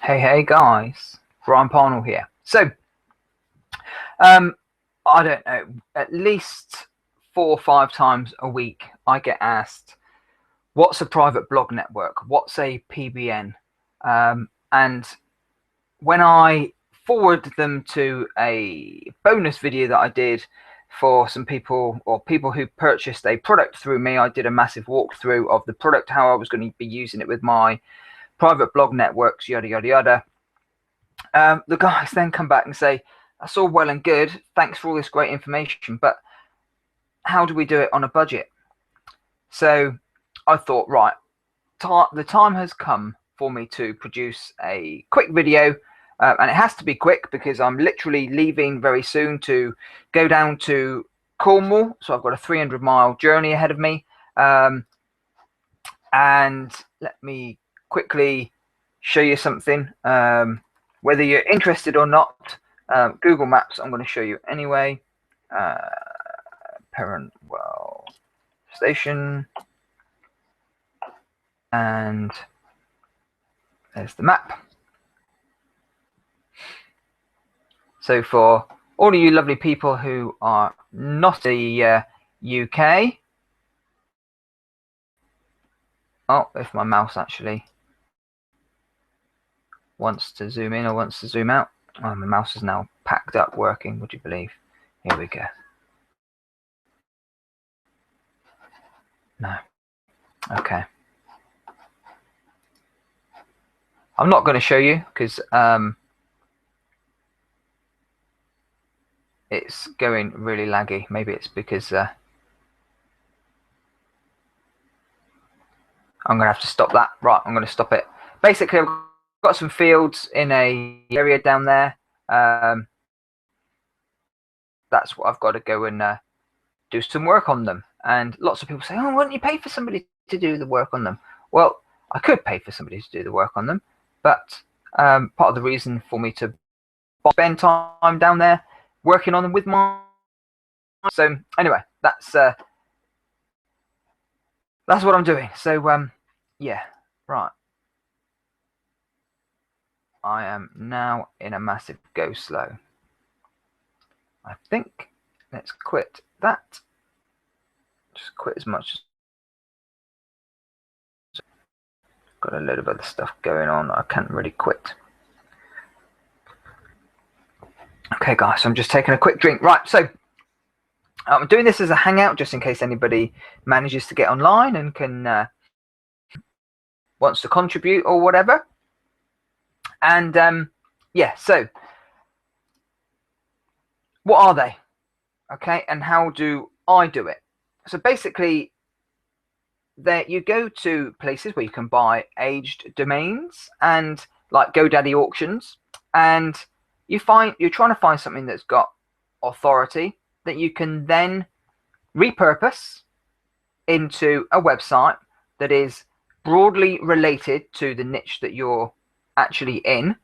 Hey guys, Brian Parnell here. So, I don't know, at least 4 or 5 times a week I get asked, what's a private blog network? What's a PBN? And when I forward them to a bonus video that I did for some people, or people who purchased a product through me, I did a massive walkthrough of the product, how I was going to be using it with my private blog networks, yada yada yada. The guys then come back and say, that's all well and good, thanks for all this great information, but how do we do it on a budget? So I thought, right, the time has come for me to produce a quick video, and it has to be quick because I'm literally leaving very soon to go down to Cornwall. So I've got a 300-mile journey ahead of me, and let me quickly show you something. Whether you're interested or not, Google Maps I'm going to show you anyway. Perentwell Station, and there's the map. So for all of you lovely people who are not the UK, oh, if my mouse actually wants to zoom in or wants to zoom out. Oh, my mouse is now packed up working, would you believe? Here we go. No. Okay. I'm not going to show you because it's going really laggy. Maybe it's because I'm going to have to stop that. Right, I'm going to stop it. Basically, I've got some fields in a area down there. That's what I've got to go and do some work on them. And lots of people say, oh, why don't you pay for somebody to do the work on them? Well, I could pay for somebody to do the work on them, but part of the reason for me to spend time down there working on them with my... So anyway, that's what I'm doing. So yeah, right. I am now in a massive go slow. I think let's quit that. Just quit as much as... Got a load of other stuff going on. I can't really quit. Okay, guys, so I'm just taking a quick drink. Right, so I'm doing this as a hangout just in case anybody manages to get online and can wants to contribute or whatever. And yeah, so what are they? Okay, and how do I do it? So basically, there you go to places where you can buy aged domains and like GoDaddy auctions, and you're trying to find something that's got authority that you can then repurpose into a website that is broadly related to the niche that you're actually in,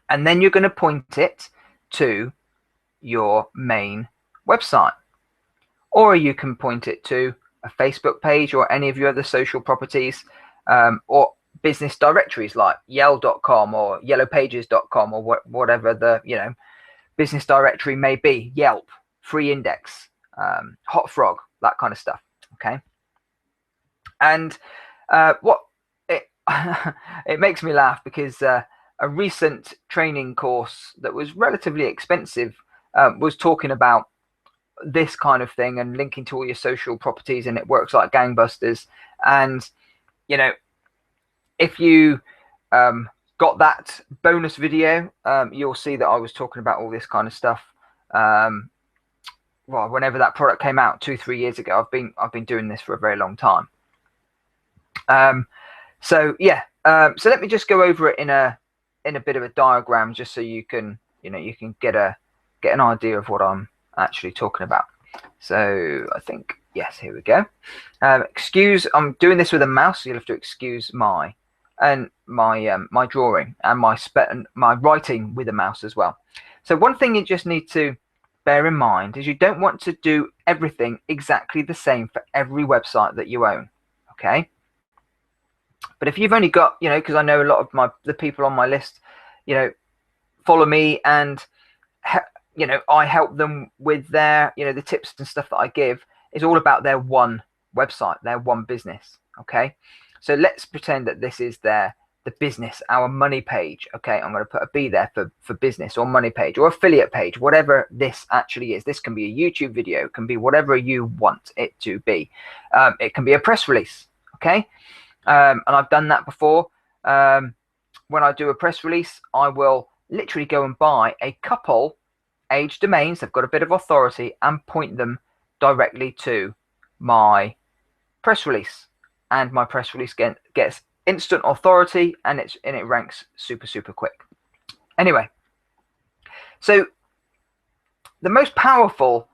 and then you're going to point it to your main website, or you can point it to a Facebook page or any of your other social properties, or business directories like yell.com or yellowpages.com or whatever the business directory may be. Yelp, free index, hot frog, that kind of stuff. Okay, and what it it makes me laugh because a recent training course that was relatively expensive was talking about this kind of thing and linking to all your social properties, and it works like gangbusters. And if you got that bonus video, you'll see that I was talking about all this kind of stuff. Well, whenever that product came out 2-3 years ago, I've been doing this for a very long time. So yeah, so let me just go over it in a bit of a diagram, just so you can you can get an idea of what I'm actually talking about. So I think, yes, here we go. Excuse, I'm doing this with a mouse, so you'll have to excuse my drawing and my writing with a mouse as well. So one thing you just need to bear in mind is you don't want to do everything exactly the same for every website that you own. Okay, But if you've only got, because I know a lot of the people on my list, follow me, and I help them with their, the tips and stuff that I give is all about their one website, their one business. Okay, so let's pretend that this is the business, our money page. Okay, I'm going to put a B there for business, or money page, or affiliate page, whatever this actually is. This can be a YouTube video, it can be whatever you want it to be. It can be a press release. Okay, and I've done that before. When I do a press release, I will literally go and buy a couple aged domains. They've got a bit of authority, and point them directly to my press release, and my press release gets instant authority, and it ranks super quick. Anyway, so the most powerful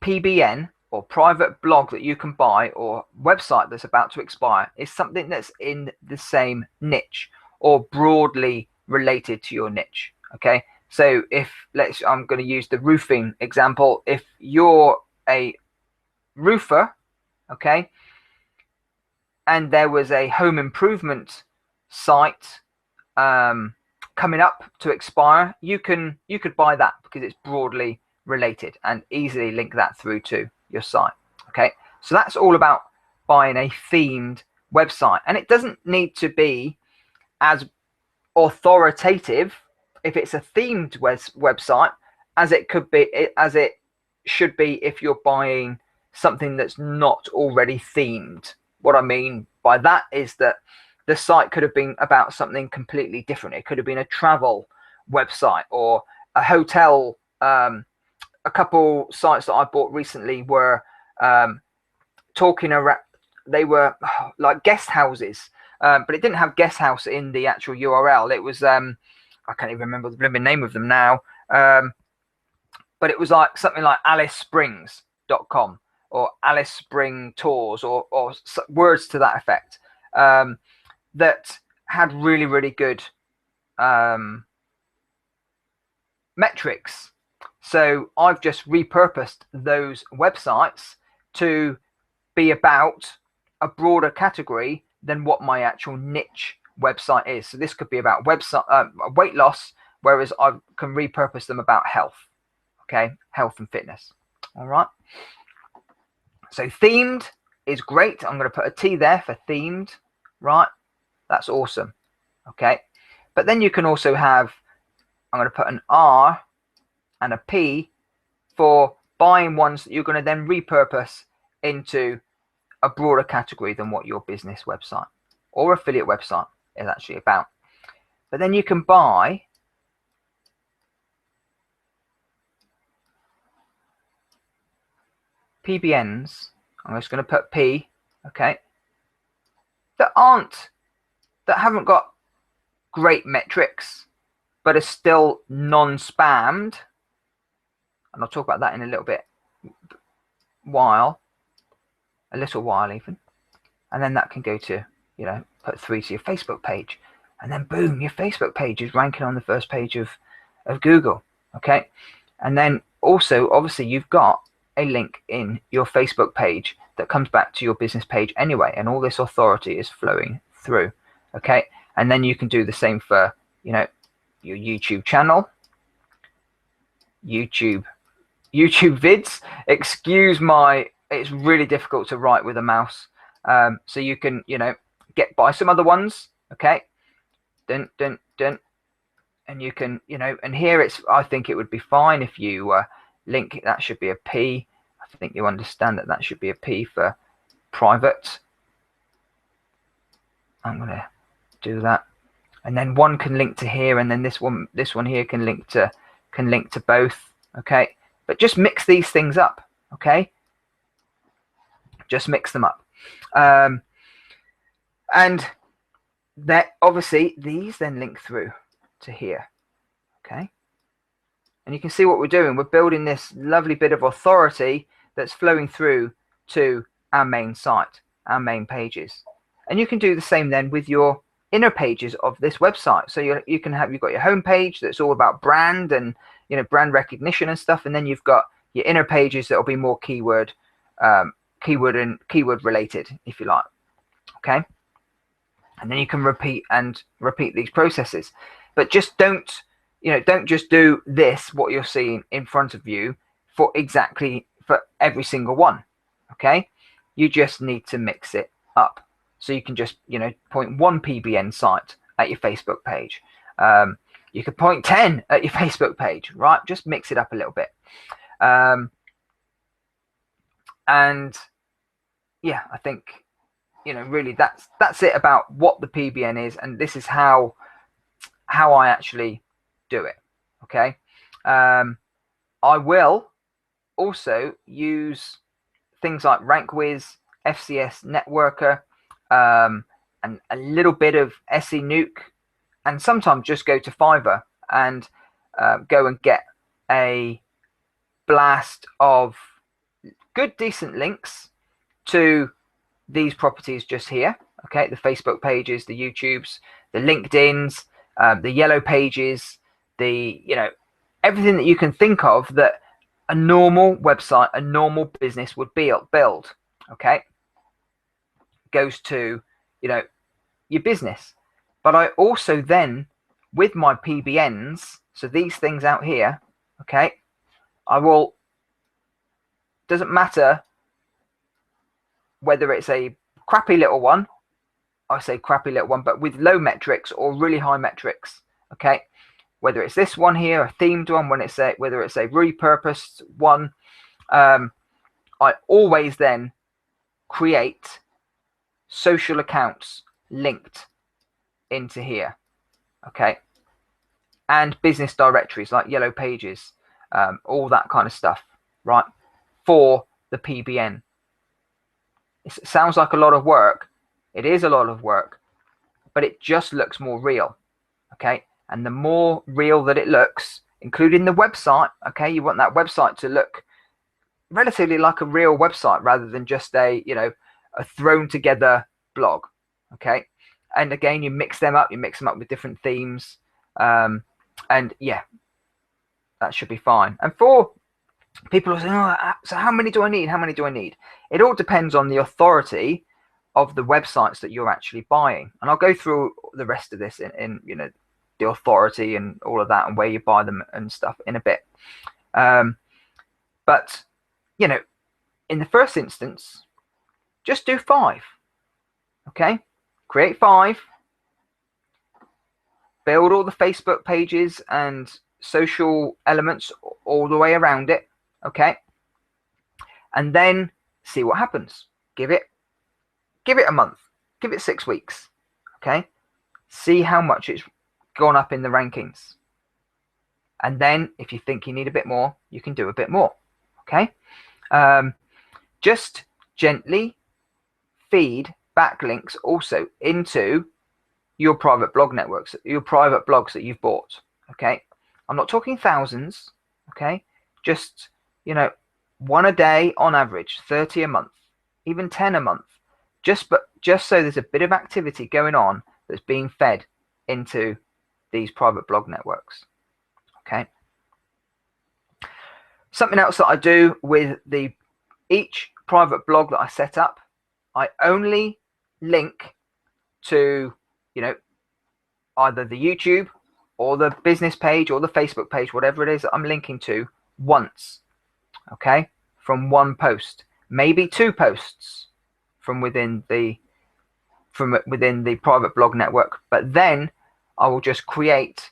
PBN, or private blog, that you can buy, or website that's about to expire, is something that's in the same niche or broadly related to your niche. Okay, so I'm going to use the roofing example. If you're a roofer, okay, and there was a home improvement site coming up to expire, you could buy that because it's broadly related, and easily link that through to your site. Okay, so that's all about buying a themed website, and it doesn't need to be as authoritative if it's a themed website as it should be if you're buying something that's not already themed. What I mean by that is that the site could have been about something completely different. It could have been a travel website, or a hotel. A couple sites that I bought recently were talking around, they were like guest houses, but it didn't have guest house in the actual URL. It was I can't even remember the blooming name of them now, but it was like something like alicesprings.com, or Alice Spring Tours, or words to that effect, that had really good metrics. So I've just repurposed those websites to be about a broader category than what my actual niche website is. So this could be about weight loss, whereas I can repurpose them about health. Okay, health and fitness. All right. So themed is great. I'm going to put a T there for themed, right? That's awesome. Okay, but then you can also have, I'm going to put an R and a P for buying ones that you're going to then repurpose into a broader category than what your business website or affiliate website is actually about. But then you can buy PBNs. I'm just going to put P, okay, that haven't got great metrics, but are still non-spammed. And I'll talk about that in a little while even. And then that can go to, put through to your Facebook page, and then boom, your Facebook page is ranking on the first page of Google. Okay, and then also obviously you've got a link in your Facebook page that comes back to your business page anyway, and all this authority is flowing through. Okay, and then you can do the same for your YouTube channel, YouTube vids. Excuse my, it's really difficult to write with a mouse. So you can buy some other ones. Okay, and you can and here I think it would be fine if you link, that should be a P. I think you understand that should be a P for private. I'm gonna do that, and then one can link to here, and then this one here can link to both. Okay, but just mix these things up. Okay, just mix them up, and that obviously these then link through to here. Okay, and you can see what we're doing. We're building this lovely bit of authority that's flowing through to our main site, our main pages. And you can do the same then with your inner pages of this website. So you've got your home page that's all about brand and brand recognition and stuff, and then you've got your inner pages that will be more keyword related, if you like. Okay, and then you can repeat these processes. But just don't just do this, what you're seeing in front of you, for every single one. Okay, you just need to mix it up. So you can just point one PBN site at your Facebook page. You could point 10 at your Facebook page, right? Just mix it up a little bit. And yeah, I think really that's it about what the PBN is, and this is how I actually do it. Okay, I will also use things like RankWiz, FCS Networker, and a little bit of SE Nuke, and sometimes just go to Fiverr and go and get a blast of good, decent links to these properties just here. Okay, the Facebook pages, the YouTubes, the LinkedIns, the yellow pages, the everything that you can think of that a normal website, a normal business would build. Okay, goes to your business. But I also then, with my PBNs, so these things out here, okay, doesn't matter whether it's a crappy little one, I say crappy little one, but with low metrics or really high metrics, okay, whether it's this one here, a themed one, whether it's a repurposed one, I always then create social accounts linked into here, okay, and business directories like yellow pages, all that kind of stuff, right, for the PBN. It sounds like a lot of work. It is a lot of work, but it just looks more real. Okay, and the more real that it looks, including the website, okay, you want that website to look relatively like a real website rather than just a thrown together blog. Okay, and again, you mix them up with different themes, and yeah, that should be fine. And for people are saying, oh, so how many do I need? It all depends on the authority of the websites that you're actually buying, and I'll go through the rest of this in the authority and all of that and where you buy them and stuff in a bit. But in the first instance, just do 5. Okay, create 5, build all the Facebook pages and social elements all the way around it. Okay, and then see what happens. Give it a month, give it 6 weeks. Okay, see how much it's gone up in the rankings, and then if you think you need a bit more, you can do a bit more. Okay, just gently feed backlinks also into your private blog networks, your private blogs that you've bought. Okay, I'm not talking thousands. Okay, just one a day on average, 30 a month, even 10 a month, just so there's a bit of activity going on that's being fed into these private blog networks. Okay, something else that I do with each private blog that I set up, I only link to either the YouTube or the business page or the Facebook page, whatever it is that I'm linking to, once. Okay, from one post, maybe 2 posts from within the private blog network, but then I will just create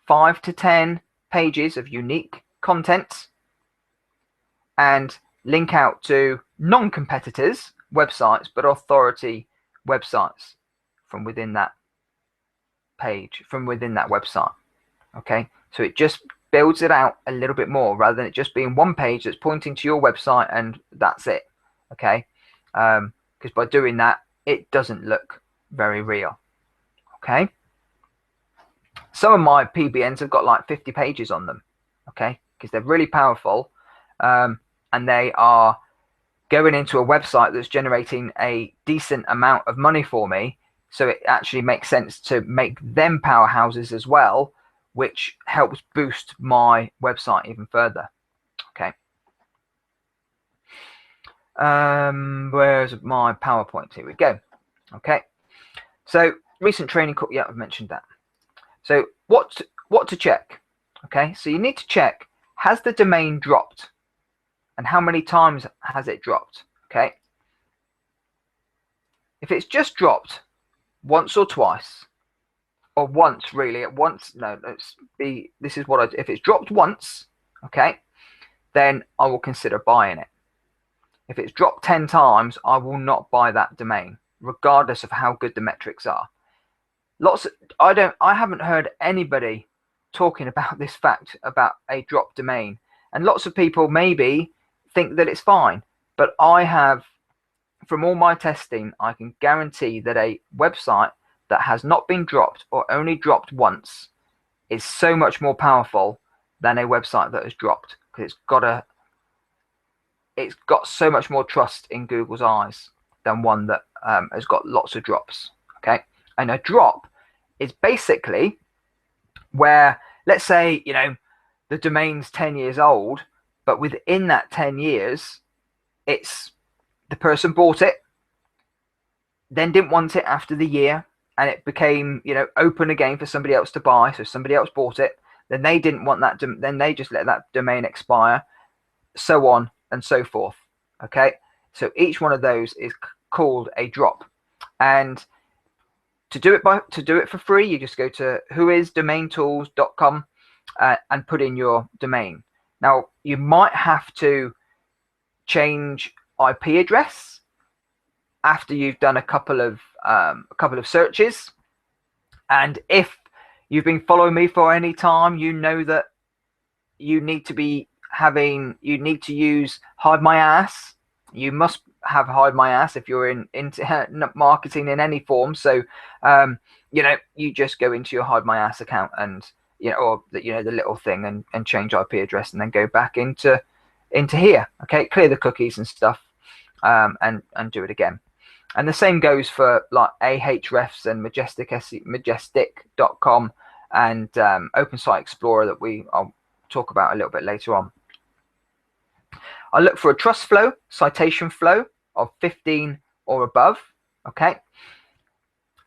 5 to 10 pages of unique content and link out to non-competitors websites but authority websites from within that page, from within that website. Okay, so it just builds it out a little bit more rather than it just being one page that's pointing to your website and that's it. Okay, because by doing that, it doesn't look very real. Okay, some of my PBNs have got like 50 pages on them. Okay, because they're really powerful, and they are going into a website that's generating a decent amount of money for me. So it actually makes sense to make them powerhouses as well, which helps boost my website even further. Okay. Where's my PowerPoint? Here we go. Okay. So recent training course. Yeah, I've mentioned that. So what to check? Okay, so you need to check, has the domain dropped, and how many times has it dropped? Okay, if it's just dropped once or twice, or once, really, at once, no, this is what if it's dropped once, okay, then I will consider buying it. If it's dropped 10 times, I will not buy that domain, regardless of how good the metrics are. I haven't heard anybody talking about this fact about a dropped domain, and lots of people maybe think that it's fine, but I have, from all my testing, I can guarantee that a website that has not been dropped or only dropped once is so much more powerful than a website that has dropped, because it's got so much more trust in Google's eyes than one that has got lots of drops. Okay, and a drop is basically where, let's say, the domain's 10 years old, but within that 10 years, it's the person bought it, then didn't want it after the year, and it became, open again for somebody else to buy. So somebody else bought it, then they didn't want that, then they just let that domain expire, so on and so forth. Okay, so each one of those is called a drop, and to do it for free, you just go to whoisdomaintools.com and put in your domain. Now, you might have to change IP address after you've done a couple of searches, and if you've been following me for any time, you know that you need to use Hide My Ass. You must have Hide My Ass if you're into marketing in any form. So you just go into your Hide My Ass account and or the little thing, and change IP address, and then go back into here. Okay, clear the cookies and stuff, and do it again. And the same goes for like Ahrefs and majestic.com and Open Site Explorer that I'll talk about a little bit later on. I look for a trust flow, citation flow of 15 or above. Okay,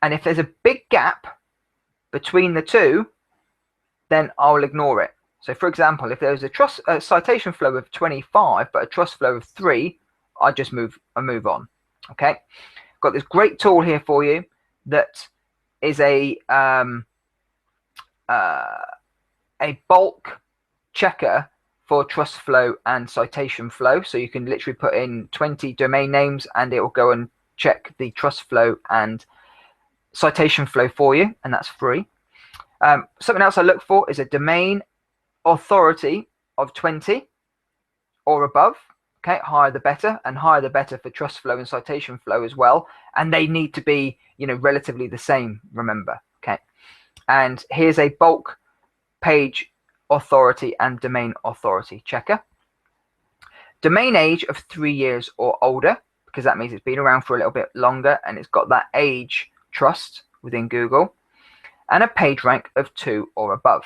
and if there's a big gap between the two, then I'll ignore it. So for example, if there's a citation flow of 25 but a trust flow of 3, I just move on. Okay, got this great tool here for you that is a bulk checker for trust flow and citation flow. So you can literally put in 20 domain names and it will go and check the trust flow and citation flow for you, and that's free. Something else I look for is a domain authority of 20 or above. Okay, higher the better, and higher the better for trust flow and citation flow as well. And they need to be, relatively the same, remember. Okay, and here's a bulk page authority and domain authority checker. Domain age of 3 years or older, because that means it's been around for a little bit longer and it's got that age trust within Google. And a page rank of 2 or above.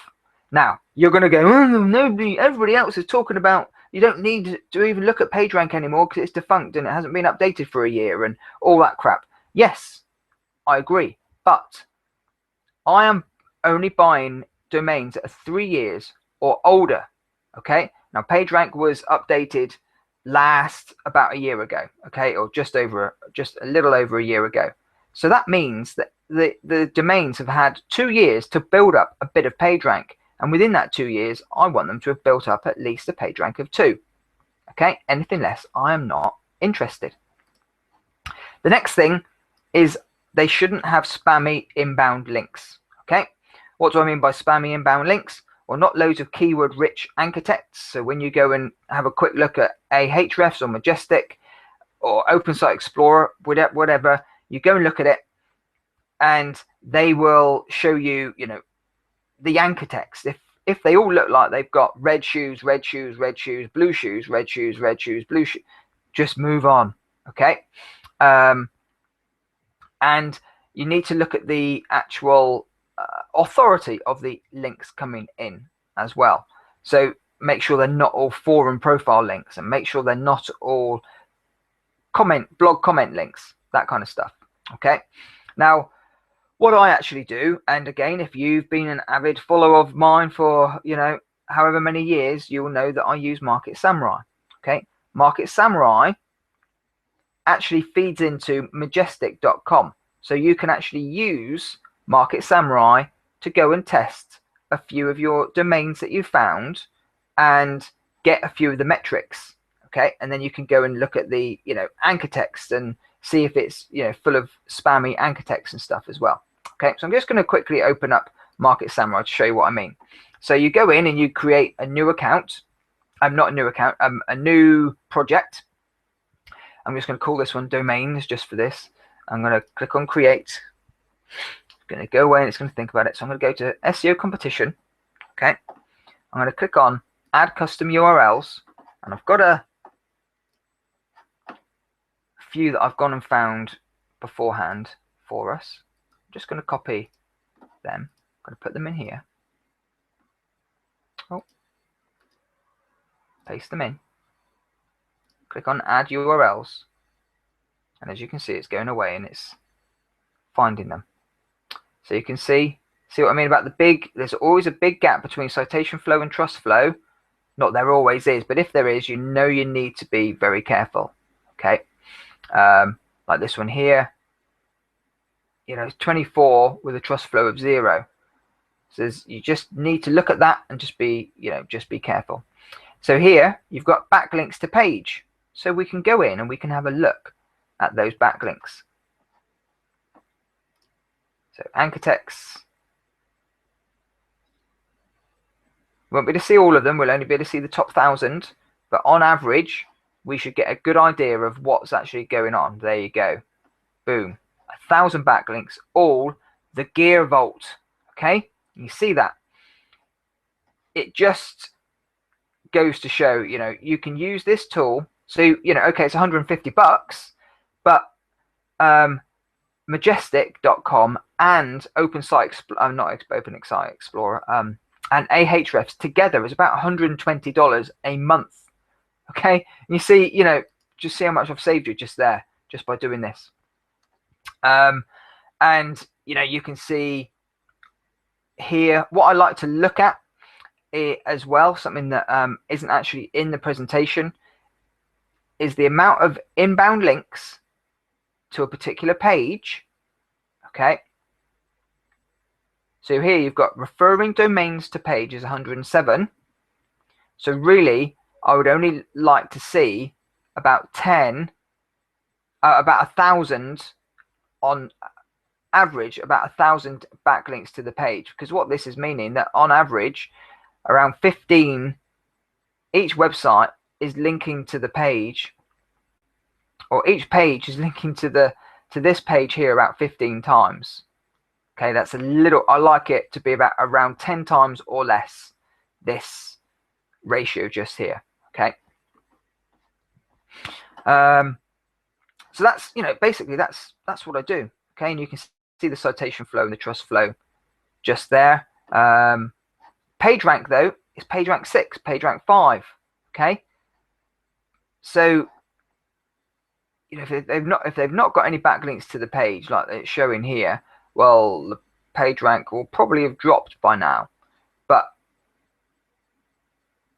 Now, you're going to go, oh, everybody else is talking about you don't need to even look at PageRank anymore because it's defunct and it hasn't been updated for a year and all that crap. Yes, I agree. But I am only buying domains that are 3 years or older. Okay. Now, PageRank was updated last about a year ago. Okay. Or just a little over a year ago. So that means that the domains have had 2 years to build up a bit of PageRank. And within that 2 years, I want them to have built up at least a PageRank of 2. Okay, anything less, I am not interested. The next thing is they shouldn't have spammy inbound links. Okay, what do I mean by spammy inbound links? Well, not loads of keyword-rich anchor text. So when you go and have a quick look at Ahrefs or Majestic or Open Site Explorer, whatever, you go and look at it, and they will show you, the anchor text. If they all look like they've got red shoes, red shoes, red shoes, blue shoes, red shoes, red shoes, blue shoes, just move on. Okay, and you need to look at the actual authority of the links coming in as well. So make sure they're not all forum profile links, and make sure they're not all blog comment links, that kind of stuff. Okay, now what I actually do, and again, if you've been an avid follower of mine for, you know, however many years, you'll know that I use Market Samurai. Okay, Market Samurai actually feeds into majestic.com, so you can actually use Market Samurai to go and test a few of your domains that you found and get a few of the metrics. Okay, and then you can go and look at the, you know, anchor text and see if it's, you know, full of spammy anchor text and stuff as well. Okay, so I'm just going to quickly open up Market Samurai to show you what I mean. So you go in and you create a new account. Not a new account, a new project. I'm just going to call this one domains just for this. I'm going to click on create. It's going to go away and it's going to think about it. So I'm going to go to SEO competition. Okay, I'm going to click on add custom URLs, and I've got a few that I've gone and found beforehand for us. I'm just going to copy them. I'm going to put them in here. Oh, paste them in. Click on add URLs, and as you can see, it's going away and it's finding them. So you can see what I mean about the big, there's always a big gap between citation flow and trust flow. Not there always is, but if there is, you know you need to be very careful. Okay, like this one here, you know, it's 24 with a trust flow of 0. So you just need to look at that and just be, you know, just be careful. So here you've got backlinks to page, so we can go in and we can have a look at those backlinks. So anchor texts, we won't be able to see all of them, we'll only be able to see the top 1,000, but on average we should get a good idea of what's actually going on. There you go, boom, 1,000 backlinks, all the gear vault. Okay, you see that? It just goes to show, you know, you can use this tool. So, you know, okay, it's $150, but majestic.com and Open Site Explorer, and Ahrefs together is about $120 a month. Okay, and you see, you know, just see how much I've saved you just there, just by doing this. And you know, you can see here what I like to look at as well, something that isn't actually in the presentation, is the amount of inbound links to a particular page. Okay, so here you've got referring domains to pages 107. So really I would only like to see about 1,000 on average, about 1,000 backlinks to the page, because what this is meaning that on average around 15 each website is linking to the page, or each page is linking to this page here about 15 times. Okay, that's a little, I like it to be about around 10 times or less, this ratio just here. Okay, so that's, you know, basically that's what I do. Okay, and you can see the citation flow and the trust flow just there. Page rank though is page rank 6, page rank 5. Okay, so you know, if they've not got any backlinks to the page like it's showing here, well, the page rank will probably have dropped by now. But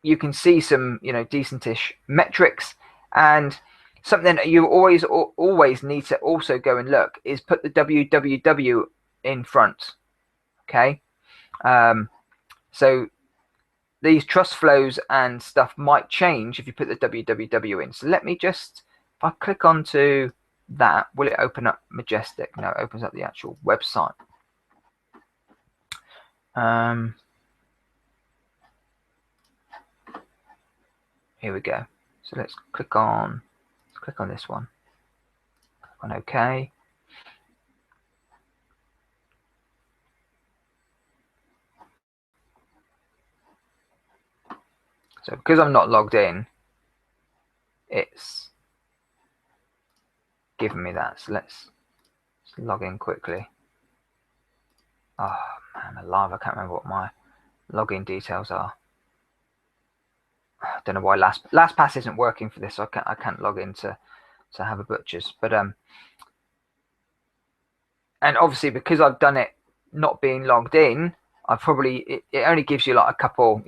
you can see some, you know, decentish metrics. And something that you always need to also go and look is put the www in front. Okay, so these trust flows and stuff might change if you put the www in. So let me just, if I click onto that, will it open up Majestic? No, it opens up the actual website. Here we go. So let's click on this one. Click on OK. So because I'm not logged in, it's giving me that. So let's log in quickly. Oh man, alive, I can't remember what my login details are. I don't know why LastPass isn't working for this, so I can't log in to have a butcher's. But and obviously because I've done it not being logged in, it only gives you like a couple,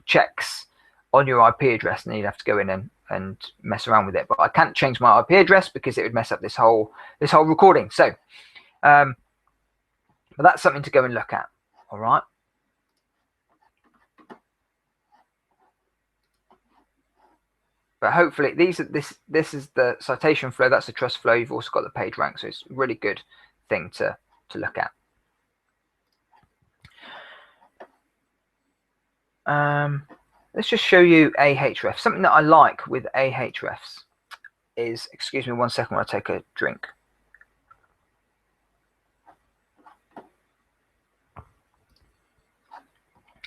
checks on your IP address, and you'd have to go in and mess around with it. But I can't change my IP address because it would mess up this whole recording. So, but that's something to go and look at. All right. But hopefully this is the citation flow. That's the trust flow. You've also got the page rank, so it's a really good thing to look at. Let's just show you Ahrefs. Something that I like with Ahrefs is, excuse me 1 second while I take a drink.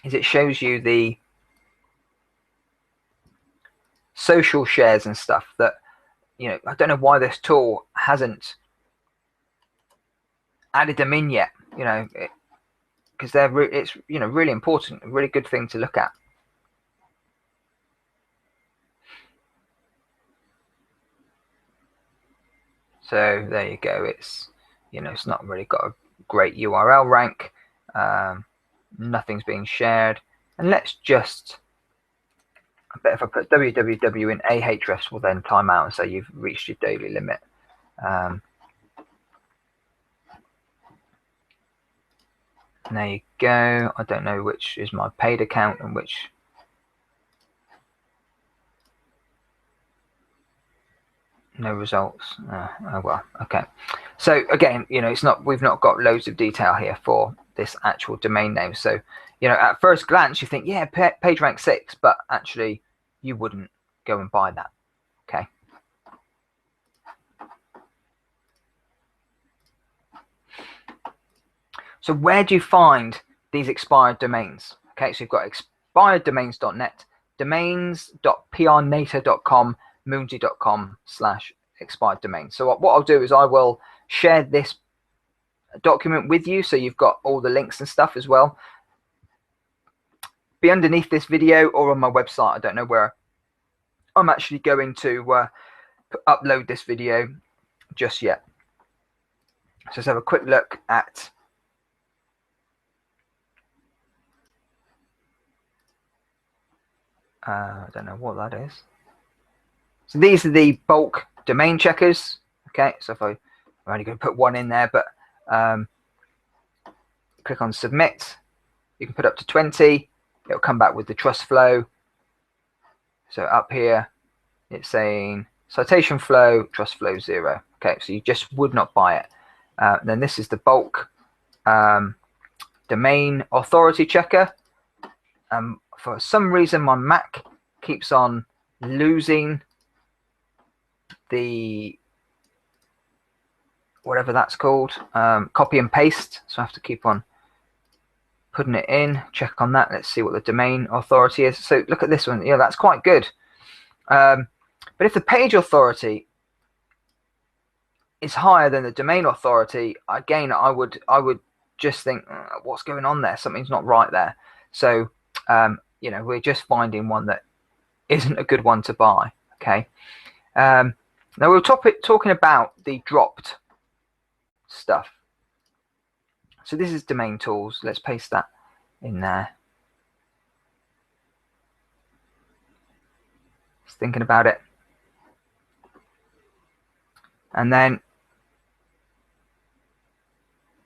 Is it shows you the social shares and stuff that, I don't know why this tool hasn't added them in yet, because it's really important, a really good thing to look at. So there you go. It's it's not really got a great URL rank. Nothing's being shared, and let's just, I bet if I put www in Ahrefs will then time out and say you've reached your daily limit. And there you go. I don't know which is my paid account and which. No results. Oh well, okay. So again, we've not got loads of detail here for this actual domain name. So, at first glance you think, yeah, page rank 6, but actually you wouldn't go and buy that. Okay. So where do you find these expired domains? Okay, so you've got expireddomains.net, domains.prnator.com, moonsy.com/expired domains. So what I'll do is I will share this document with you, so you've got all the links and stuff as well. Be underneath this video or on my website. I don't know where I'm actually going to upload this video just yet. So let's have a quick look at I don't know what that is. So these are the bulk domain checkers. Okay, so if I'm only going to put one in there, but click on submit. You can put up to 20. It'll come back with the trust flow. So up here, it's saying citation flow, trust flow 0. Okay, so you just would not buy it. Then this is the bulk domain authority checker. For some reason, my Mac keeps on losing the whatever that's called, copy and paste. So I have to keep on putting it in. Check on that. Let's see what the domain authority is. So look at this one. Yeah, that's quite good. But if the page authority is higher than the domain authority, again, I would just think, what's going on there? Something's not right there. So we're just finding one that isn't a good one to buy. Okay. Now we're talking about the dropped stuff. So this is domain tools. Let's paste that in there. Just thinking about it. And then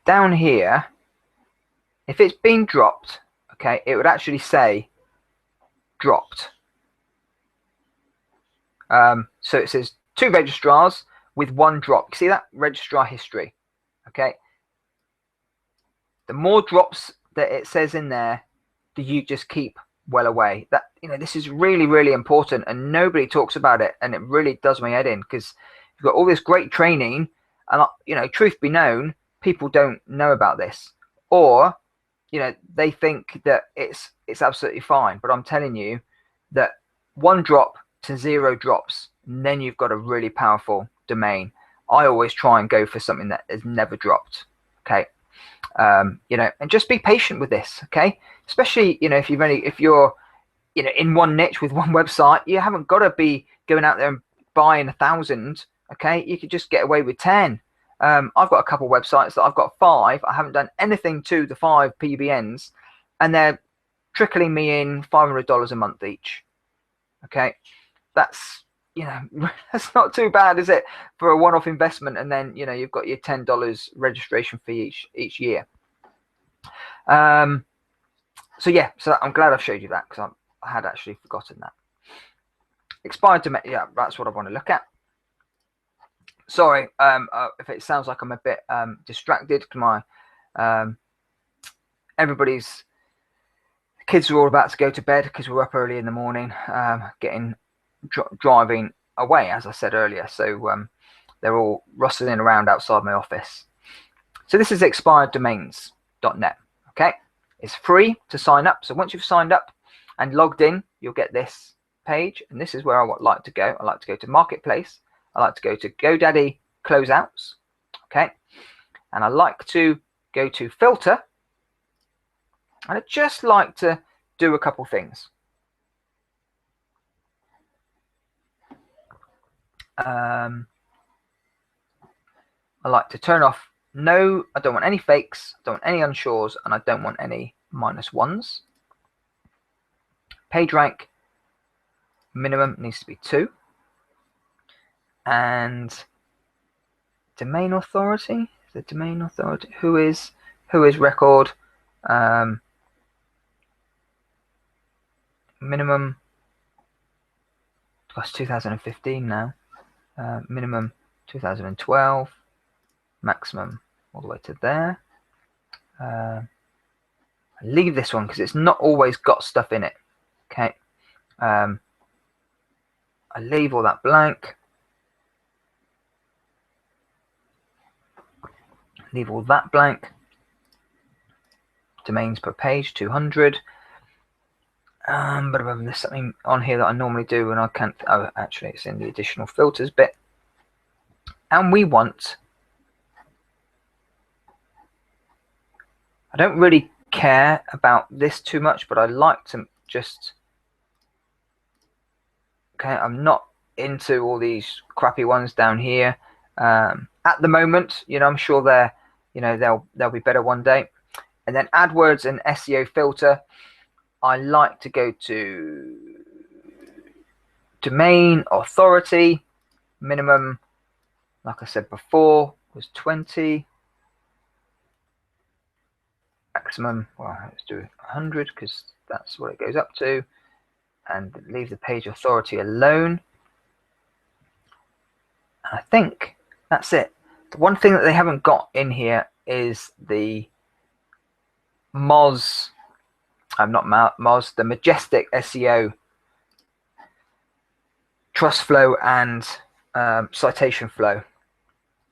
down here, if it's been dropped, okay, it would actually say dropped. So it says 2 registrars with 1 drop. You see that? Registrar history. Okay. The more drops that it says in there, do you just keep well away. That, this is really, really important, and nobody talks about it, and it really does my head in, because you've got all this great training, and truth be known, people don't know about this, or they think that it's absolutely fine. But I'm telling you that 1 drop to 0 drops, and then you've got a really powerful domain. I always try and go for something that has never dropped. Okay. And just be patient with this. Okay. Especially, if you're in one niche with one website, you haven't got to be going out there and buying 1,000. Okay. You could just get away with 10. I've got a couple websites that I've got 5. I haven't done anything to the 5 PBNs, and they're trickling me in $500 a month each. Okay, that's, you know, that's not too bad, is it, for a one-off investment? And then, you know, you've got your $10 registration fee each year. So yeah, so I'm glad I've showed you that, because I had actually forgotten that. Expired domain, yeah, that's what I want to look at. Sorry if it sounds like I'm a bit distracted, because my everybody's kids are all about to go to bed because we're up early in the morning, driving away, as I said earlier. So they're all rustling around outside my office. So this is expireddomains.net. Okay, it's free to sign up. So once you've signed up and logged in, you'll get this page, and this is where I would like to go. I like to go to Marketplace. I like to go to GoDaddy Closeouts. Okay, and I like to go to Filter. And I'd just like to do a couple things. I like to turn off, no, I don't want any fakes, I don't want any unsures, and I don't want any -1s. Page rank minimum needs to be 2. And domain authority, the domain authority, who is record, minimum, that's 2015 now, minimum 2012, maximum all the way to there. I leave this one because it's not always got stuff in it. Okay, I leave all that blank. Leave all that blank. Domains per page 200. But there's something on here that I normally do and I can't. Oh, actually, it's in the additional filters bit. And we want, I don't really care about this too much, but I like to just, okay, I'm not into all these crappy ones down here at the moment. You know, I'm sure they're, you know, they'll be better one day. And then AdWords and SEO Filter, I like to go to domain authority. Minimum, like I said before, was 20. Maximum, well, let's do 100 because that's what it goes up to. And leave the page authority alone. And I think that's it. The one thing that they haven't got in here is the Moz, not Moz, the Majestic SEO trust flow and citation flow,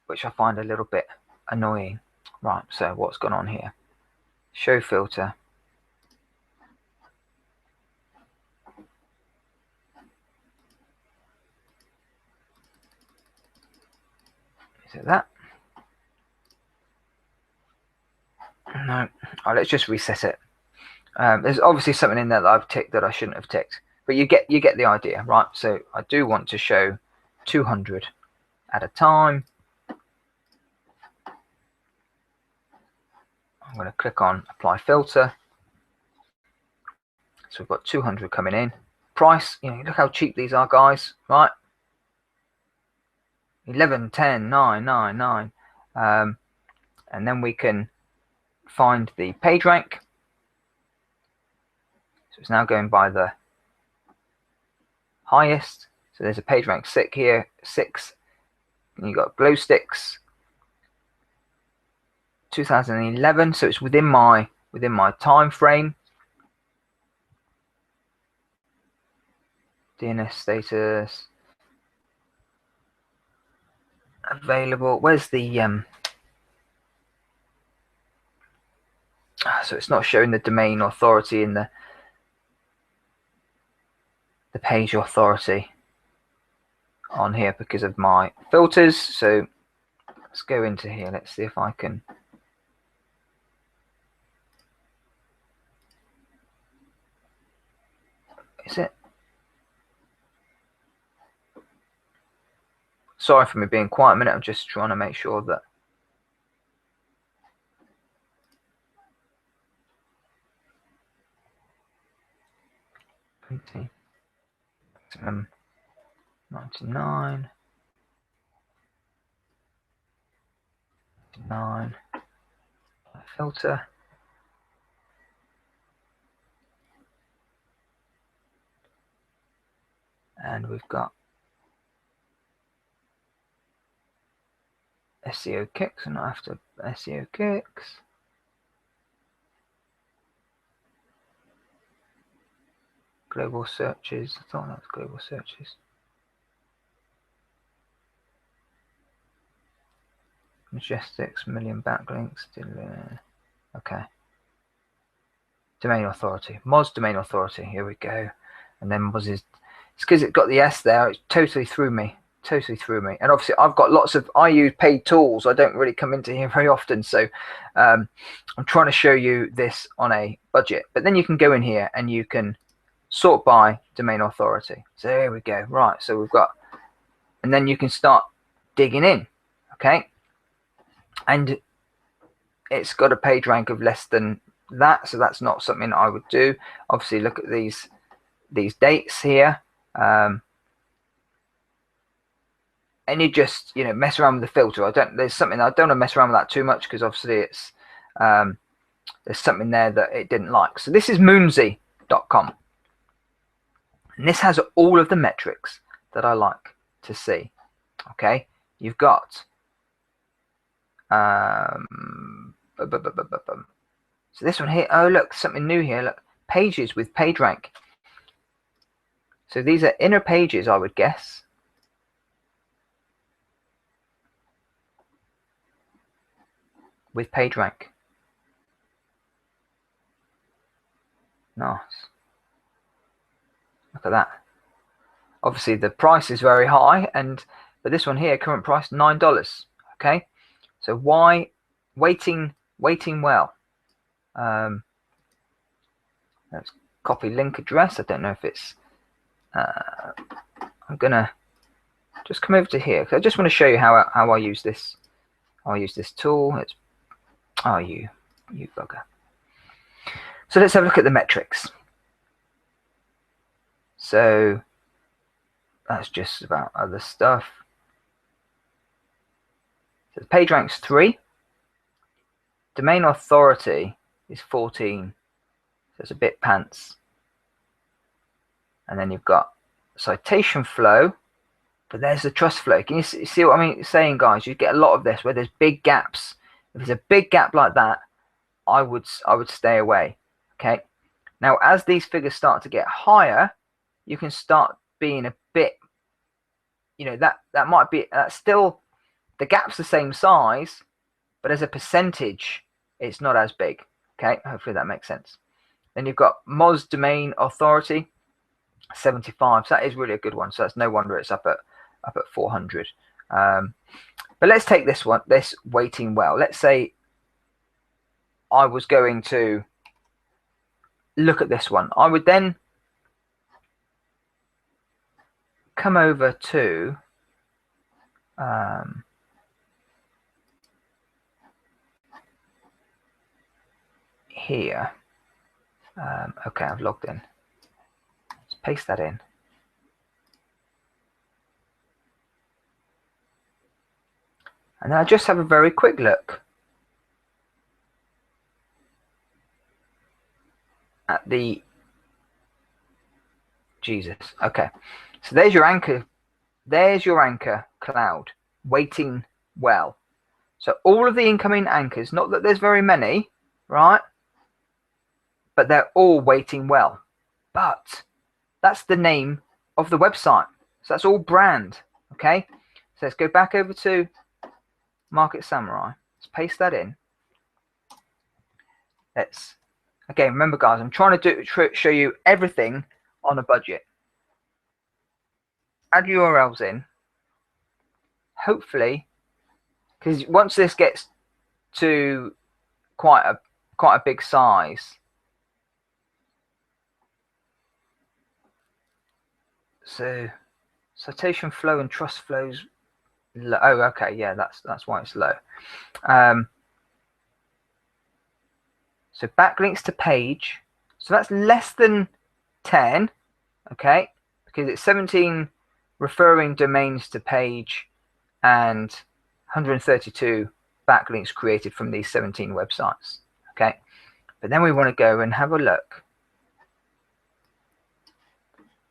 which I find a little bit annoying. Right, so what's gone on here? Show filter. Is it that? No. Oh, let's just reset it. There's obviously something in there that I've ticked that I shouldn't have ticked, but you get the idea, right? So I do want to show 200 at a time. I'm going to click on apply filter. So we've got 200 coming in. Price, you know, look how cheap these are, guys, right? 11, 10, 9, 9, 9. And then we can find the page rank. So it's now going by the highest. So there's a page rank 6 here, 6. And you got glow sticks, 2011. So it's within my time frame. DNS status available. Where's the so it's not showing the domain authority in the page authority on here because of my filters. So let's go into here. Let's see if I can. Is it? Sorry for me being quiet a minute. I'm just trying to make sure that maximum 99, 9 filter, and we've got SEO kicks and after SEO kicks. Global searches. I thought that was global searches. Majestics, million backlinks. Okay. Domain authority. Moz domain authority. Here we go. And then was his. It's because it got the S there. It totally threw me. Totally threw me. And obviously, I've got lots of. I use paid tools. I don't really come into here very often. So I'm trying to show you this on a budget. But then you can go in here and you can sort by domain authority. So here we go. Right. So we've got. And then you can start digging in. Okay. And it's got a page rank of less than that, so that's not something I would do. Obviously, look at these dates here, and you just mess around with the filter. There's something I don't want to mess around with that too much because obviously it's there's something there that it didn't like. So this is moonsy.com, and this has all of the metrics that I like to see. Okay, you've got so this one here, oh look, something new here. Look, pages with page rank. So these are inner pages, I would guess. With page rank. Nice. Look at that. Obviously the price is very high, but this one here, current price $9. Okay. So why waiting well? Let's copy link address. I don't know if it's I'm gonna just come over to here because I just want to show you how I use this. I'll use this tool. It's you bugger. So let's have a look at the metrics. So that's just about other stuff. So the page rank's 3. Domain authority is 14. So it's a bit pants. And then you've got citation flow, but there's the trust flow. Can you see what I'm saying, guys? You get a lot of this where there's big gaps. If there's a big gap like that, I would stay away. Okay. Now, as these figures start to get higher, you can start being a bit, that might be, that's still, the gap's the same size, but as a percentage, it's not as big. Okay. Hopefully that makes sense. Then you've got Moz domain authority, 75. So that is really a good one. So that's no wonder it's up at 400. But let's take this one, this waiting well. Let's say I was going to look at this one. I would then come over to here. Okay, I've logged in. Let's paste that in. And then I just have a very quick look at the Jesus. Okay, so there's your anchor. There's your anchor cloud waiting well. So all of the incoming anchors, not that there's very many, right? But they're all waiting well. But that's the name of the website. So that's all brand. Okay, so let's go back over to Market Samurai. Let's paste that in. Let's again, remember guys, I'm trying to show you everything on a budget. Add URLs in. Hopefully, because once this gets to quite a big size, so citation flow and trust flows low. Oh, okay, yeah, that's why it's low. So backlinks to page, so that's less than 10. okay, because it's 17 referring domains to page and 132 backlinks created from these 17 websites, okay. But then we want to go and have a look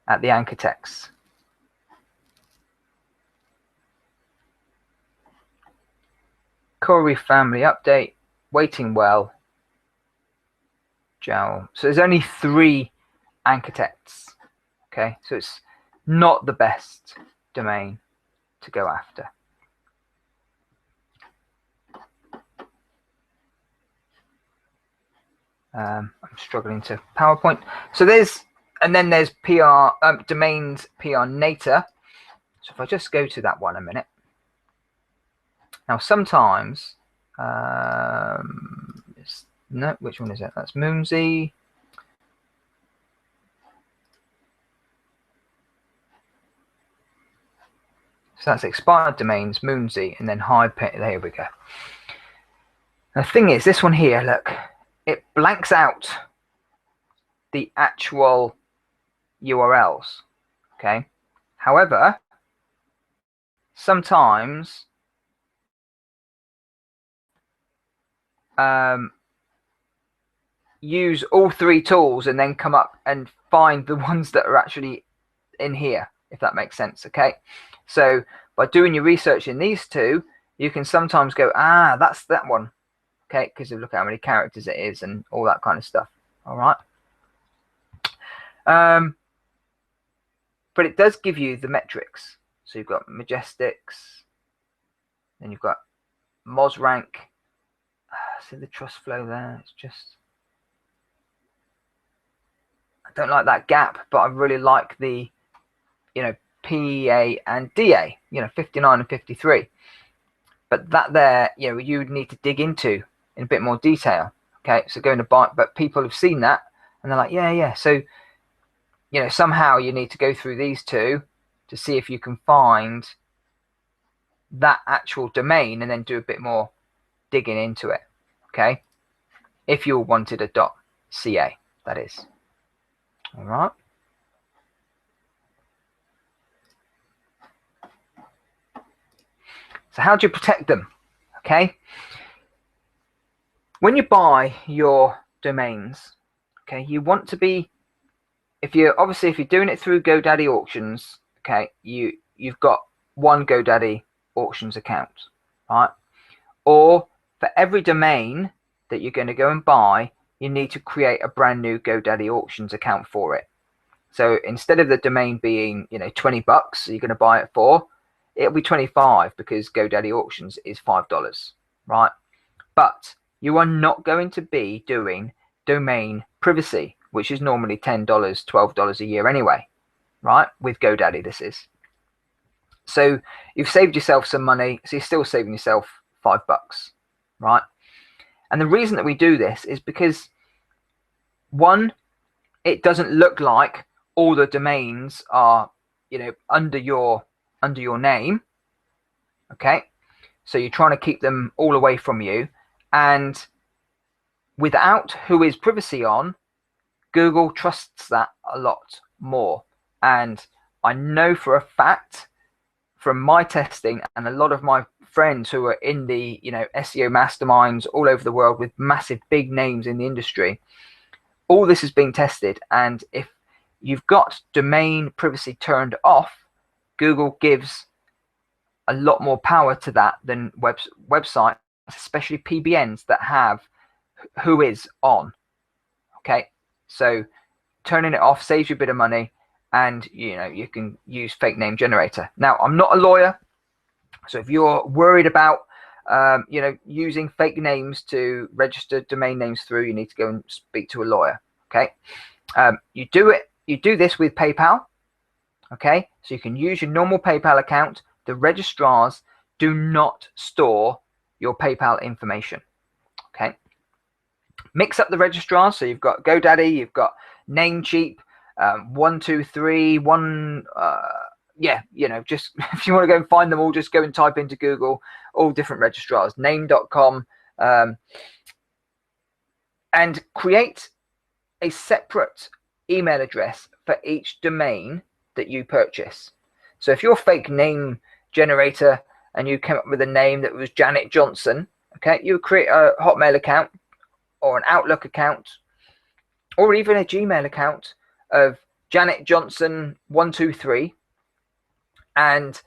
at the anchor text. Corey family update, waiting well, Jowl. So there's only 3 anchor texts, okay, so it's not the best domain to go after. I'm struggling to PowerPoint. So there's, and then there's PR domains PR Nater. So if I just go to that one a minute. Now sometimes, no, which one is it? That's Moonsy. So that's expired domains, Moonsy, and then hide. There we go. The thing is, this one here, look, it blanks out the actual URLs. Okay. However, sometimes use all 3 tools and then come up and find the ones that are actually in here, if that makes sense. Okay, so by doing your research in these 2, you can sometimes go, ah, that's that one, okay, because you look at how many characters it is and all that kind of stuff. All right, but it does give you the metrics. So you've got Majestics, then you've got MozRank. See the trust flow there, it's just, I don't like that gap, but I really like the, you know, PA and DA, you know, 59 and 53. But that there, you know, you would need to dig into in a bit more detail. Okay, so going to buy, but people have seen that and they're like, yeah. So, you know, somehow you need to go through these 2 to see if you can find that actual domain and then do a bit more digging into it. Okay, if you wanted a .ca, that is. All right. So how do you protect them? Okay, when you buy your domains, okay, you want to be, if you're doing it through GoDaddy auctions, okay, you've got one GoDaddy auctions account, right? Or for every domain that you're going to go and buy, you need to create a brand new GoDaddy auctions account for it. So instead of the domain being, you know, $20 you're going to buy it for, it'll be 25 because GoDaddy auctions is $5, right? But you are not going to be doing domain privacy, which is normally $10, $12 a year anyway, right? With GoDaddy, this is. So you've saved yourself some money, so you're still saving yourself $5, right? And the reason that we do this is because, one, it doesn't look like all the domains are, you know, under your name, okay? So you're trying to keep them all away from you, and without whois privacy on, Google trusts that a lot more. And I know for a fact from my testing and a lot of my friends who are in the, you know, SEO masterminds all over the world with massive big names in the industry, all this is being tested. And if you've got domain privacy turned off, Google gives a lot more power to that than websites, especially PBNs that have whois on. Okay, so turning it off saves you a bit of money, and you know, you can use fake name generator. Now, I'm not a lawyer, so if you're worried about you know, using fake names to register domain names through, you need to go and speak to a lawyer. Okay, you do this with PayPal. Okay, so you can use your normal PayPal account. The registrars do not store your PayPal information. Okay, mix up the registrars. So you've got GoDaddy, you've got Namecheap, 123, yeah, you know, just if you want to go and find them all, just go and type into Google all different registrars, name.com, and create a separate email address for each domain that you purchase. So if you're a fake name generator and you came up with a name that was Janet Johnson, okay, you create a Hotmail account or an Outlook account or even a Gmail account of Janet Johnson 123, and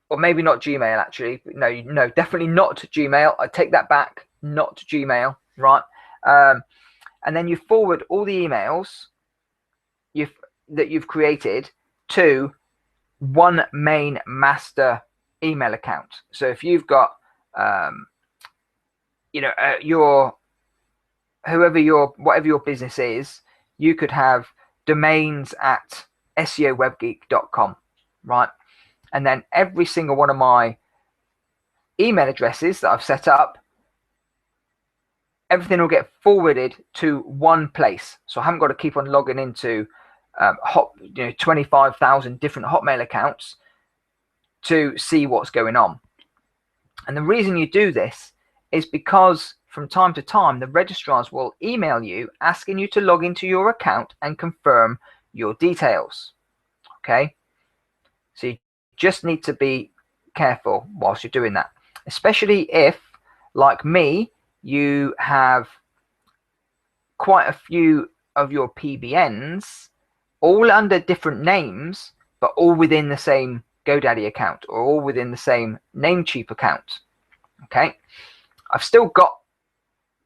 or maybe not Gmail actually. No, definitely not Gmail. I take that back. Not Gmail, right? And then you forward all the emails that you've created to one main master email account. So if you've got, whatever your business is, you could have domains at SEOwebgeek.com, right? And then every single one of my email addresses that I've set up, everything will get forwarded to one place. So I haven't got to keep on logging into 25,000 different Hotmail accounts to see what's going on. And the reason you do this is because from time to time, the registrars will email you asking you to log into your account and confirm your details. Okay. So you just need to be careful whilst you're doing that, especially if, like me, you have quite a few of your PBNs all under different names, but all within the same GoDaddy account or all within the same Namecheap account. Okay, I've still got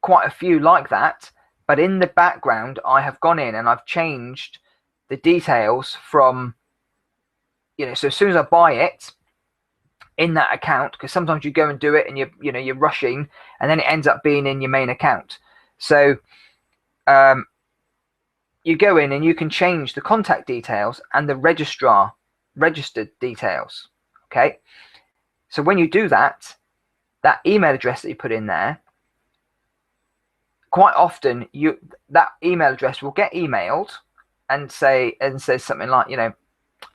quite a few like that, but in the background I have gone in and I've changed the details from, so as soon as I buy it in that account, because sometimes you go and do it and you're rushing and then it ends up being in your main account. So you go in and you can change the contact details and the registered details. Okay, so when you do that, that email address that you put in there, quite often that email address will get emailed and says something like,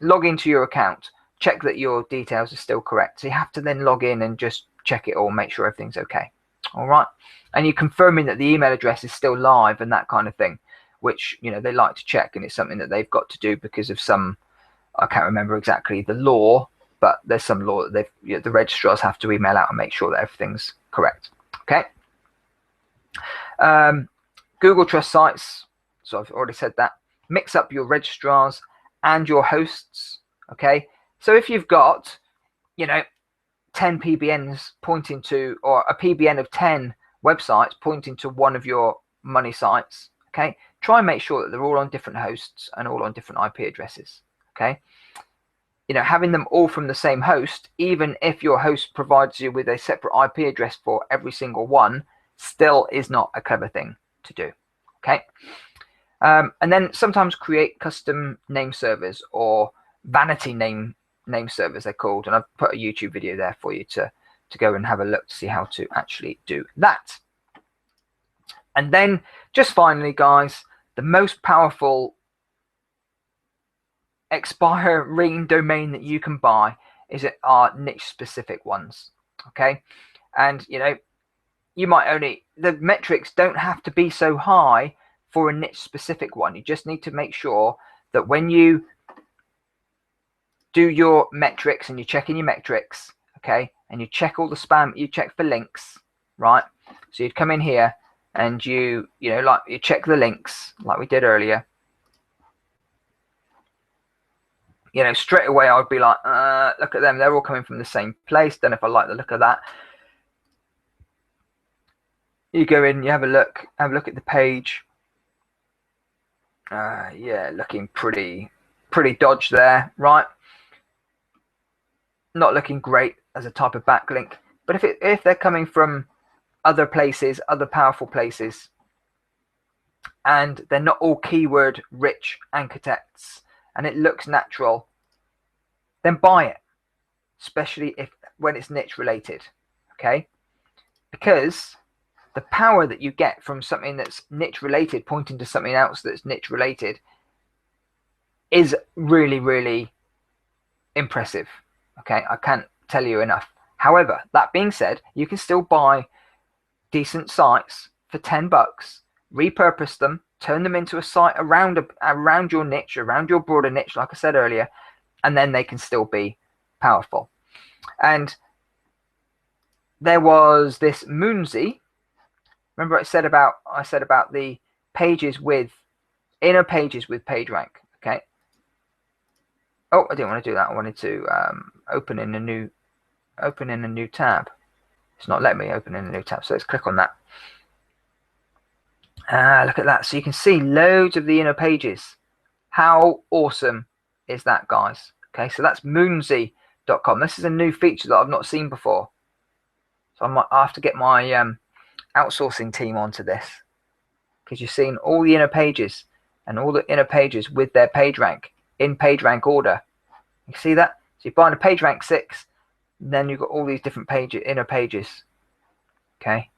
log into your account, check that your details are still correct. So you have to then log in and just check it all, make sure everything's okay. All right, and you're confirming that the email address is still live and that kind of thing, which they like to check, and it's something that they've got to do because of some, I can't remember exactly the law, but there's some law that the registrars have to email out and make sure that everything's correct. Okay. Google Trust sites, so I've already said that. Mix up your registrars and your hosts. Okay, so if you've got 10 PBNs pointing to, or a PBN of 10 websites pointing to one of your money sites, okay, try and make sure that they're all on different hosts and all on different IP addresses. Okay, having them all from the same host, even if your host provides you with a separate IP address for every single one, still is not a clever thing to do. Okay, and then sometimes create custom name servers or vanity name servers, they're called, and I've put a YouTube video there for you to go and have a look to see how to actually do that. And then just finally, guys, the most powerful expiring domain that you can buy are niche specific ones. Okay, and you might the metrics don't have to be so high for a niche specific one. You just need to make sure that when you do your metrics and you check in your metrics, okay, and you check all the spam, you check for links, right? So you'd come in here and you check the links like we did earlier. Straight away I would be like, look at them, they're all coming from the same place. Don't know if I like the look of that. You go in, you have a look at the page. Yeah, looking pretty dodgy there, right? Not looking great as a type of backlink. But if they're coming from other places, other powerful places, and they're not all keyword rich anchor texts, and it looks natural, then buy it, especially when it's niche related. Okay, because the power that you get from something that's niche related pointing to something else that's niche related is really, really impressive. Okay, I can't tell you enough. However, that being said, you can still buy decent sites for $10, repurpose them, turn them into a site around your niche, around your broader niche, like I said earlier, and then they can still be powerful. And there was this Moonsy. Remember I said about the pages with inner pages with PageRank. Okay. Oh, I didn't want to do that. I wanted to open in a new tab. It's not letting me open in a new tab, so let's click on that. Look at that. So you can see loads of the inner pages. How awesome is that, guys? Okay, so that's moonsy.com. This is a new feature that I've not seen before. So I have to get my outsourcing team onto this, because you're seeing all the inner pages and all the inner pages with their PageRank in PageRank order. You see that? So you're buying a PageRank 6, then you've got all these different inner pages. Okay.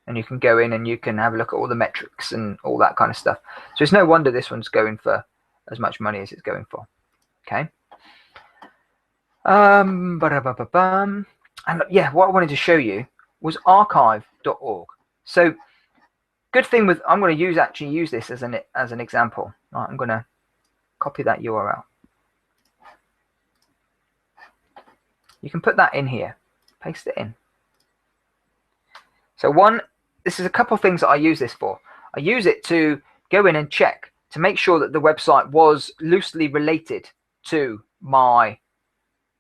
And you can go in and you can have a look at all the metrics and all that kind of stuff. So it's no wonder this one's going for as much money as it's going for. Okay. And yeah, what I wanted to show you was archive.org. So good thing with, I'm going to actually use this as an example. Right, I'm going to copy that URL. You can put that in here, paste it in. So this is a couple of things that I use this for. I use it to go in and check to make sure that the website was loosely related to my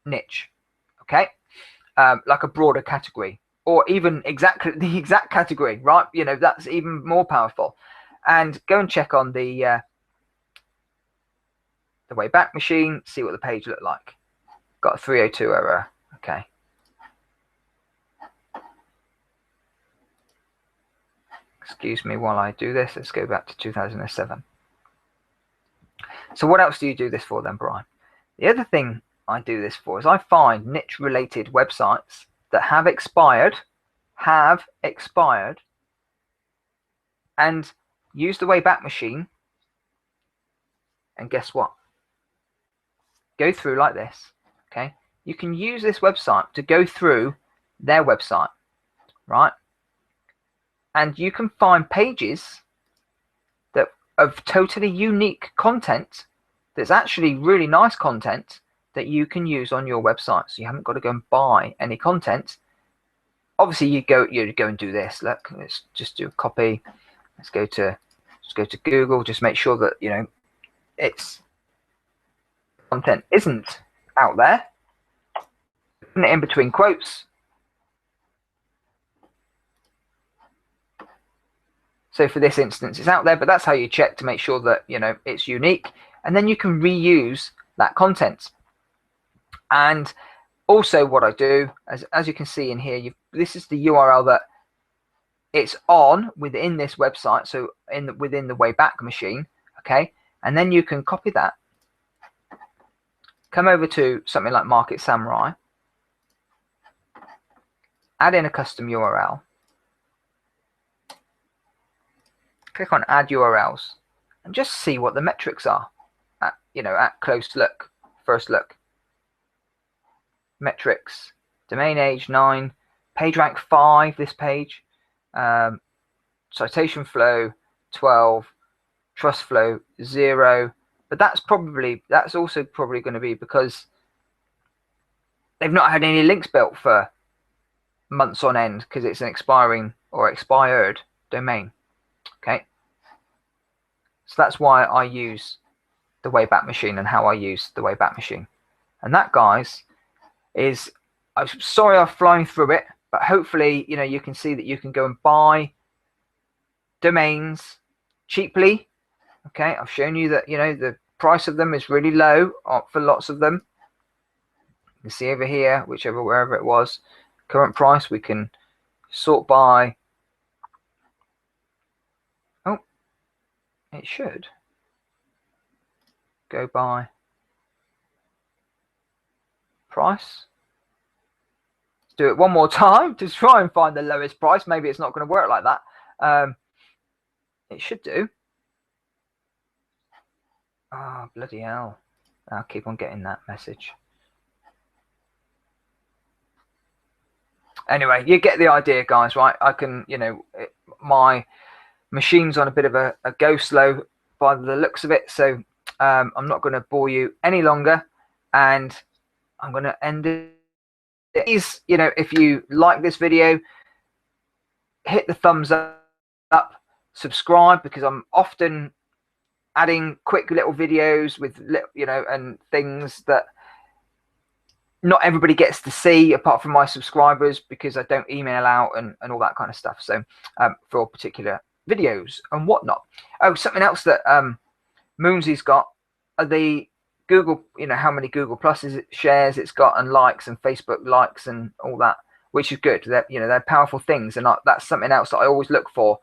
niche. Okay. Like a broader category, or even exactly the exact category, right? You know, that's even more powerful. And go and check on the Wayback Machine, see what the page looked like. Got a 302 error. Okay. Excuse me while I do this. Let's go back to 2007. So what else do you do this for then, Brian? The other thing I do this for is I find niche related websites that have expired, and use the Wayback Machine. And guess what? Go through like this. Okay. You can use this website to go through their website, right? And you can find pages that of totally unique content that's actually really nice content that you can use on your website. So you haven't got to go and buy any content. Obviously, you go and do this. Look, let's just do a copy. Let's go to Google. Just make sure that it's content isn't out there. Put it in between quotes. So for this instance, it's out there, but that's how you check to make sure that it's unique, and then you can reuse that content. And also, what I do, as you can see in here, this is the URL that it's on within this website. So within the Wayback Machine, okay, and then you can copy that, come over to something like Market Samurai, add in a custom URL. Click on Add URLs and just see what the metrics are at close look, first look. Metrics: domain age 9, page rank 5. This page, citation flow 12, trust flow 0. But that's also probably going to be because they've not had any links built for months on end, because it's an expiring or expired domain. Okay, so that's why I use the Wayback Machine and how I use the Wayback Machine. And that, guys, is, I'm sorry I've flown through it, but hopefully you can see that you can go and buy domains cheaply. Okay, I've shown you that the price of them is really low for lots of them. You can see over here, wherever it was, current price. We can sort by, oh, it should go by price. Let's do it one more time to try and find the lowest price. Maybe it's not going to work like that. It should do. Oh, bloody hell. I'll keep on getting that message. Anyway, you get the idea, guys, right? I can, my machine's on a bit of a go slow by the looks of it, so I'm not going to bore you any longer, and I'm going to end it. Please, you know, if you like this video, hit the thumbs up, subscribe, because I'm often adding quick little videos with, you know, and things that not everybody gets to see apart from my subscribers, because I don't email out and all that kind of stuff. So for particular videos and whatnot. Oh, something else that Moonsy's got are the Google, you know, how many Google Pluses shares it's got and likes and Facebook likes and all that, which is good. That, you know, they're powerful things, and that's something else that I always look for.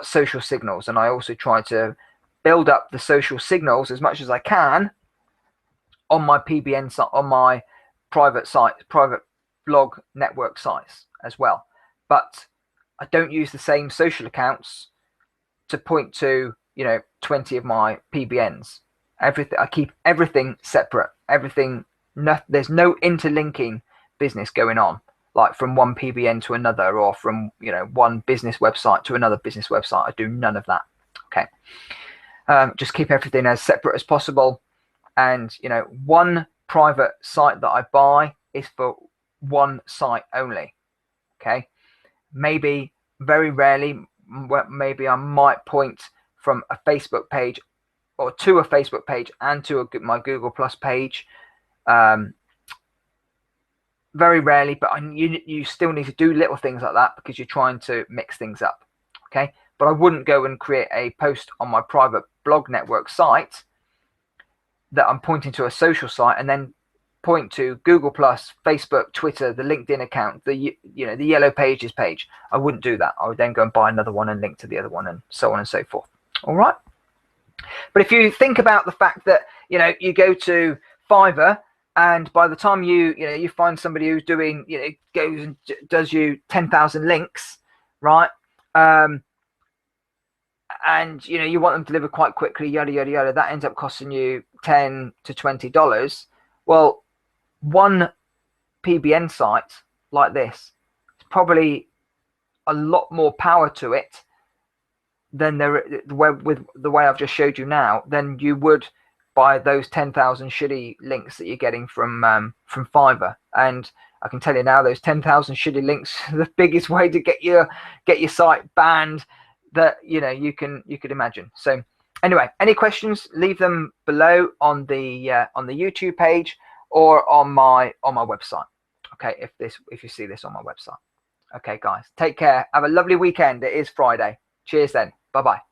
Social signals, and I also try to build up the social signals as much as I can on my PBN site, on my private blog network sites as well. But I don't use the same social accounts to point to, you know, 20 of my PBNs. Everything, I keep everything separate. Everything, there's no interlinking business going on, like from one PBN to another, or from, you know, one business website to another business website. I do none of that. Okay. Just keep everything as separate as possible. And, you know, one private site that I buy is for one site only. Okay. Maybe very rarely, maybe I might point from a Facebook page or to a Facebook page and to my Google Plus page. Very rarely, but you still need to do little things like that because you're trying to mix things up. Okay. But I wouldn't go and create a post on my private blog network site that I'm pointing to a social site and then point to Google Plus, Facebook, Twitter, the LinkedIn account, the Yellow Pages page. I wouldn't do that. I would then go and buy another one and link to the other one, and so on and so forth. All right. But if you think about the fact that, you know, you go to Fiverr, and by the time you find somebody who's doing, you know, goes and does you 10,000 links, right? And, you know, you want them delivered quite quickly, yada, yada, yada, that ends up costing you $10 to $20. Well, one PBN site like this is probably a lot more power to it than with the way I've just showed you now, than you would by those 10,000 shitty links that you're getting from Fiverr. And I can tell you now, those 10,000 shitty links are the biggest way to get your site banned that, you know, you could imagine. So anyway, any questions, leave them below on the YouTube page or on my website. Okay, if you see this on my website. Okay, guys, take care. Have a lovely weekend. It is Friday. Cheers then. Bye bye.